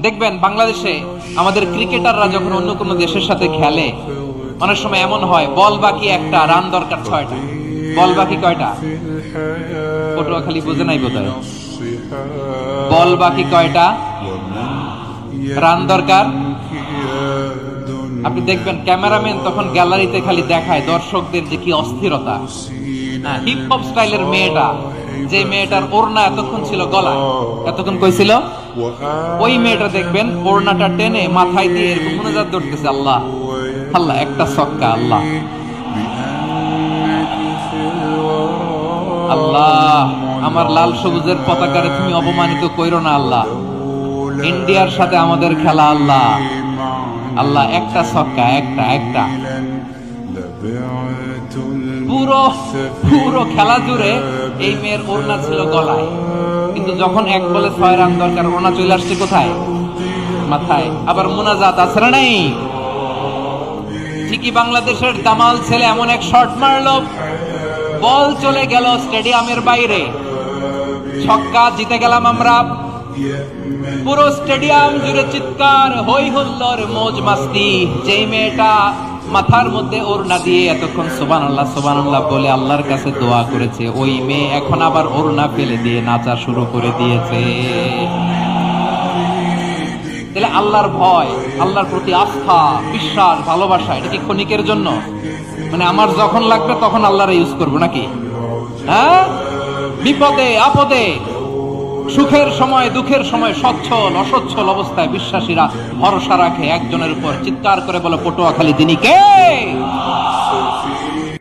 দেখবেন বাংলাদেশে আমাদের ক্রিকেটাররা যখন অন্য কোনো দেশের সাথে খেলে, অনেক সময় এমন হয় বল বাকি একটা, রান দরকার 6টা। বল বাকি কয়টা? পটুয়াখালী বুঝে নাই বোধহয়। বল বাকি কয়টা, রান দরকার। আপনি দেখবেন ক্যামেরাম্যান তখন গ্যালারিতে খালি দেখায় দর্শকদের যে কি অস্থিরতা। হিপ হপ স্টাইলের মেয়েটা, যে মেয়েটার ওড়না এতক্ষণ ছিল গলায়, এতক্ষণ কই ছিল, ওই মেয়েটা দেখবেন ওড়নাটা টেনে মাথায় দিয়ে এরকম মুনাজাত ধরতেছে, আল্লাহ আল্লাহ, একটা ছক্কা, আল্লাহ আল্লাহ, আমার লাল সবুজের পতাকারে তুমি অপমানিত কইরো না আল্লাহ, ইন্ডিয়ার সাথে আমাদের খেলা আল্লাহ আল্লাহ, একটা ছক্কা, একটা একটা। পুরো পুরো খেলা জুড়ে এই মেয়ের ওড়না ছিল গলায়, কিন্তু যখন এক বলে 6 রান দরকার, ওড়না চলে আসছে কোথায়? মাথায়। আবার মুনাজাত আছে না নাই? ঠিকই বাংলাদেশের দামাল ছেলে এমন এক শট মারলো, বল চলে গেল স্টেডিয়ামের বাইরে, ছক্কা, জিতে গেলাম আমরা। পুরো স্টেডিয়াম জুড়ে চিৎকার, হই হুল্লোড়, মৌজ মাস্তি। যেই মেয়েটা মাথার মধ্যে ওড়না দিয়ে এতক্ষণ সুবহানাল্লাহ সুবহানাল্লাহ বলে আল্লাহর কাছে দোয়া করেছে, ওই মেয়ে এখন আবার ওড়না ফেলে দিয়ে নাচা শুরু করে দিয়েছে। তাহলে আল্লাহর ভয়, আল্লাহর প্রতি আস্থা, বিশ্বাস, ভালোবাসা, এটা কি ক্ষণিকের জন্য? মানে আমার যখন লাগবে তখন আল্লাহর ইউজ করবো নাকি? হ্যাঁ, বিপদে আপদে, সুখের সময় দুঃখের সময়, সচ্ছল অসচ্ছল অবস্থায় বিশ্বাসীরা ভরসা রাখে একজনের উপর। চিৎকার করে বলে পটুয়াখালী তিনি কে?